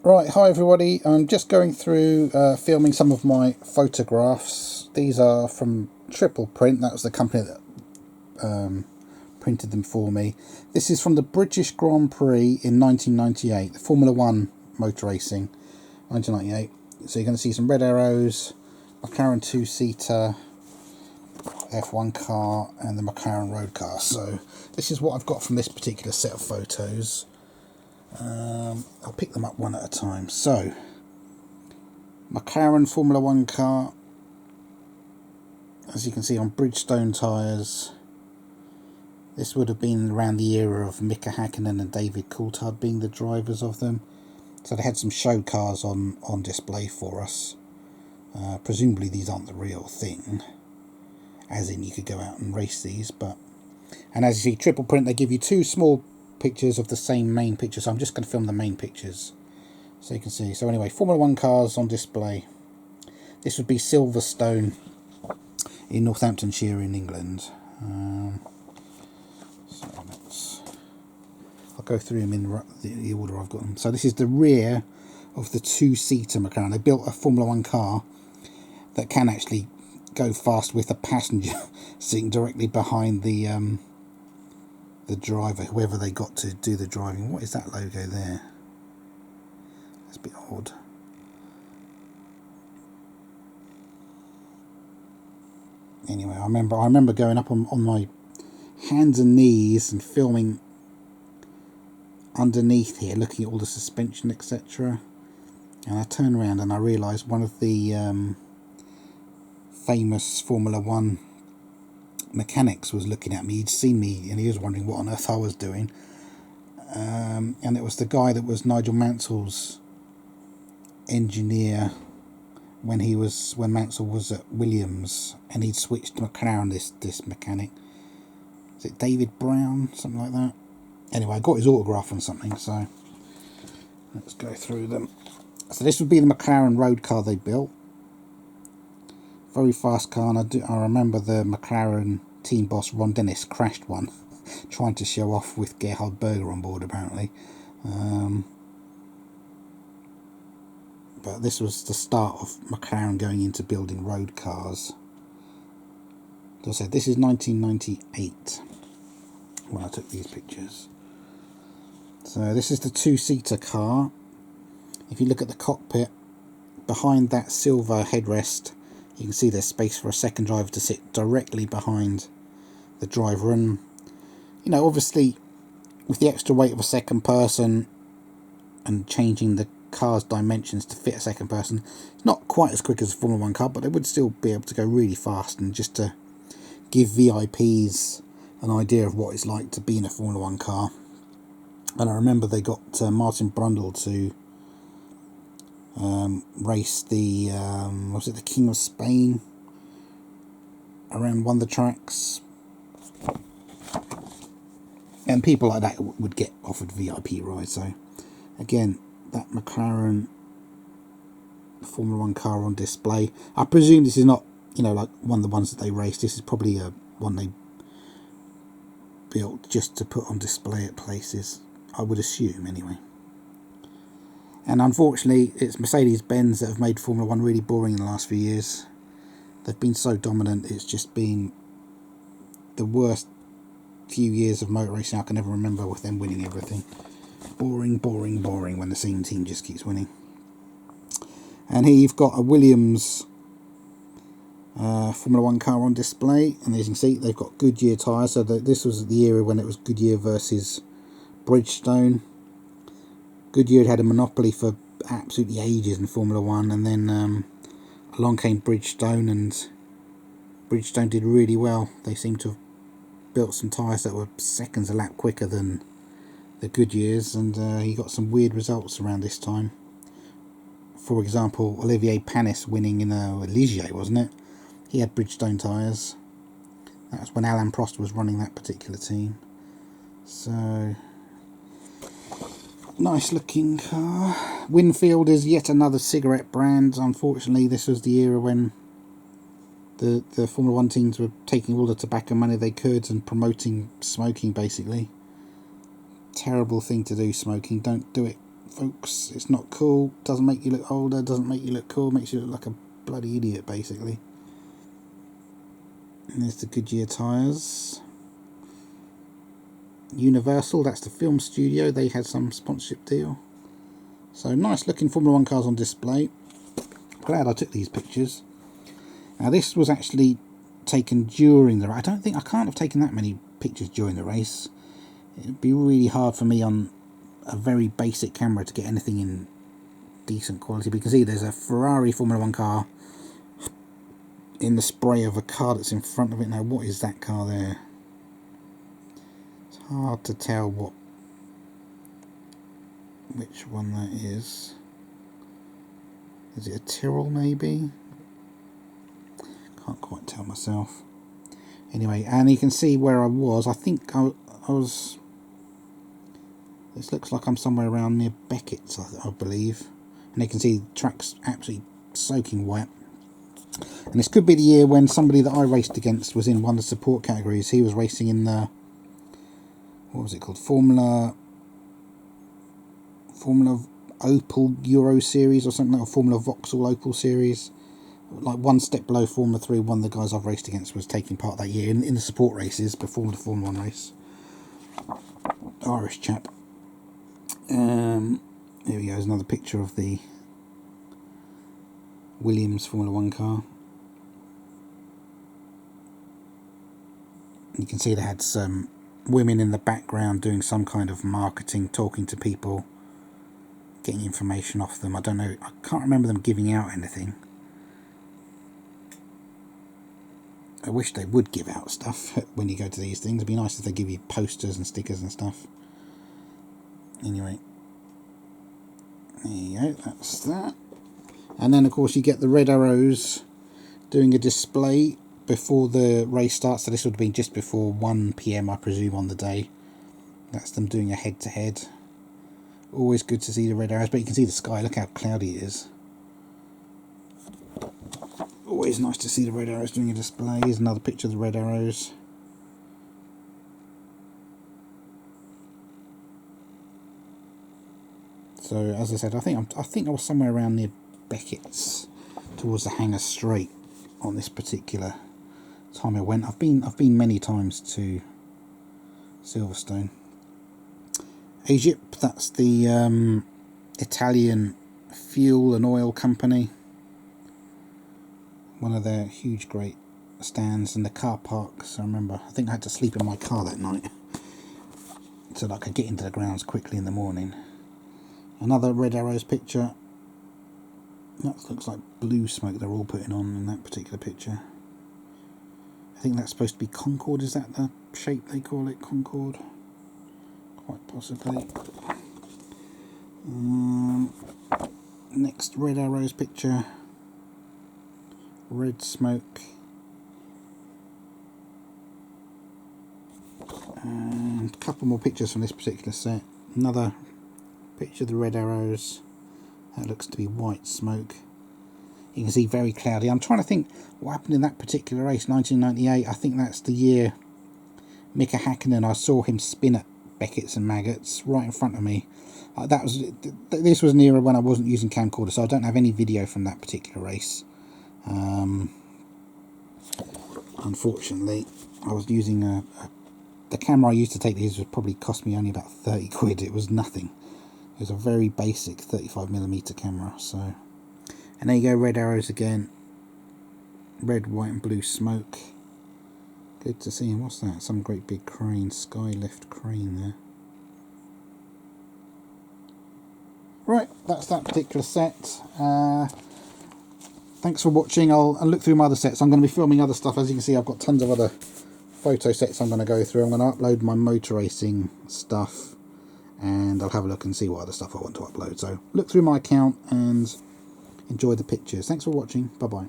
Right, hi everybody. I'm just going through filming some of my photographs. These are from Triple Print. That was the company that printed them for me. This is from the British Grand Prix in 1998, the Formula 1 motor racing, 1998. So you're going to see some red arrows, McLaren two-seater, F1 car, and the McLaren road car. So this is what I've got from this particular set of photos. I'll pick them up one at a time. So, McLaren Formula 1 car, as you can see, on Bridgestone tyres. This would have been around the era of Mika Häkkinen and David Coulthard being the drivers of them. So they had some show cars on display for us. Presumably these aren't the real thing, as in you could go out and race these. And as you see, Triple Print, they give you two small pictures of the same main picture, so I'm just going to film the main pictures so you can see. So anyway, Formula 1 cars on display. This would be Silverstone in Northamptonshire in England. I'll go through them in the order I've got them. So this is the rear of the two-seater McLaren. They built a Formula 1 car that can actually go fast with a passenger sitting directly behind the driver, whoever they got to do the driving. What is that logo there? That's a bit odd. Anyway, I remember going up on my hands and knees and filming underneath here, looking at all the suspension, etc. And I turned around and I realised one of the famous Formula 1 mechanics was looking at me. He'd seen me and he was wondering what on earth I was doing, and it was the guy that was Nigel Mansell's engineer when Mansell was at Williams, and he'd switched to McLaren. This mechanic, is it David Brown, something like that? Anyway, I got his autograph on something, so let's go through them. So this would be the McLaren road car they built. Very fast car, and I remember the McLaren team boss Ron Dennis crashed one trying to show off with Gerhard Berger on board, apparently. But this was the start of McLaren going into building road cars. As I said, this is 1998 when I took these pictures. So this is the two-seater car. If you look at the cockpit, behind that silver headrest, you can see there's space for a second driver to sit directly behind the driver. And, you know, obviously, with the extra weight of a second person and changing the car's dimensions to fit a second person, it's not quite as quick as a Formula 1 car, but they would still be able to go really fast. And just to give VIPs an idea of what it's like to be in a Formula 1 car. And I remember they got Martin Brundle to race the was it the King of Spain around one of the tracks, and people like that would get offered VIP rides. So again, that McLaren Formula 1 car on display. I presume this is not, you know, like one of the ones that they raced. This is probably a one they built just to put on display at places, I would assume, anyway. And unfortunately, it's Mercedes-Benz that have made Formula 1 really boring in the last few years. They've been so dominant, it's just been the worst few years of motor racing I can ever remember, with them winning everything. Boring, boring, boring when the same team just keeps winning. And here you've got a Williams Formula 1 car on display. And as you can see, they've got Goodyear tyres. So this was the era when it was Goodyear versus Bridgestone. Goodyear had a monopoly for absolutely ages in Formula 1, and then along came Bridgestone, and Bridgestone did really well. They seem to have built some tyres that were seconds a lap quicker than the Goodyears, and he got some weird results around this time. For example, Olivier Panis winning in Ligier, wasn't it? He had Bridgestone tyres. That was when Alain Prost was running that particular team. So, nice looking car. Winfield is yet another cigarette brand. Unfortunately, this was the era when the Formula 1 teams were taking all the tobacco money they could and promoting smoking, basically. Terrible thing to do, smoking. Don't do it folks. It's not cool, doesn't make you look older, doesn't make you look cool, makes you look like a bloody idiot basically. And there's the Goodyear tyres. Universal, that's the film studio, they had some sponsorship deal. So nice looking Formula 1 cars on display. Glad I took these pictures. Now this was actually taken during the race. I can't have taken that many pictures during the race. It'd be really hard for me on a very basic camera to get anything in decent quality. But you can see there's a Ferrari Formula 1 car in the spray of a car that's in front of it. Now what is that car there? It's hard to tell which one that is. Is it a Tyrrell maybe? Can't quite tell myself. Anyway, and you can see where I was. I think I was... This looks like I'm somewhere around near Beckett's, I believe. And you can see the track's absolutely soaking wet. And this could be the year when somebody that I raced against was in one of the support categories. He was racing in the... What was it called? Formula Opal Euro Series or something, like a Formula Vauxhall Opal Series. Like one step below Formula 3, one of the guys I've raced against was taking part that year in the support races before the Formula 1 race. Irish chap. Here we go, there's another picture of the Williams Formula 1 car. You can see they had some women in the background doing some kind of marketing, talking to people, getting information off them. I don't know, I can't remember them giving out anything. I wish they would give out stuff when you go to these things. It'd be nice if they give you posters and stickers and stuff. Anyway, there you go, that's that. And then of course you get the Red Arrows doing a display before the race starts. So this would have been just before 1 PM I presume on the day. That's them doing a head-to-head. Always good to see the Red Arrows, but you can see the sky, look how cloudy it is. Always nice to see the Red Arrows doing a display. Here's another picture of the Red Arrows. So as I said, I think I was somewhere around near Beckett's, towards the Hangar Straight on this particular time I went. I've been many times to Silverstone. Egypt, that's the Italian fuel and oil company. One of their huge great stands in the car parks. I remember, I think I had to sleep in my car that night so that I could get into the grounds quickly in the morning. Another Red Arrows picture. That looks like blue smoke they're all putting on in that particular picture. I think that's supposed to be Concorde. Is that the shape they call it, Concorde? Quite possibly. Next Red Arrows picture. Red smoke. And a couple more pictures from this particular set. Another picture of the Red Arrows. That looks to be white smoke. You can see very cloudy. I'm trying to think what happened in that particular race, 1998. I think that's the year Mika Hakkinen, I saw him spin at Beckett's and Maggots right in front of me. This was nearer when I wasn't using camcorder, so I don't have any video from that particular race. Unfortunately, I was using the camera I used to take these would probably cost me only about 30 quid. It was nothing. It was a very basic 35mm camera. So, and there you go, Red Arrows again. Red, white and blue smoke. Good to see him. What's that? Some great big crane, sky-lift crane there. Right, that's that particular set. Thanks for watching. I'll look through my other sets. I'm going to be filming other stuff. As you can see, I've got tons of other photo sets I'm going to go through. I'm going to upload my motor racing stuff, and I'll have a look and see what other stuff I want to upload. So look through my account and enjoy the pictures. Thanks for watching. Bye bye.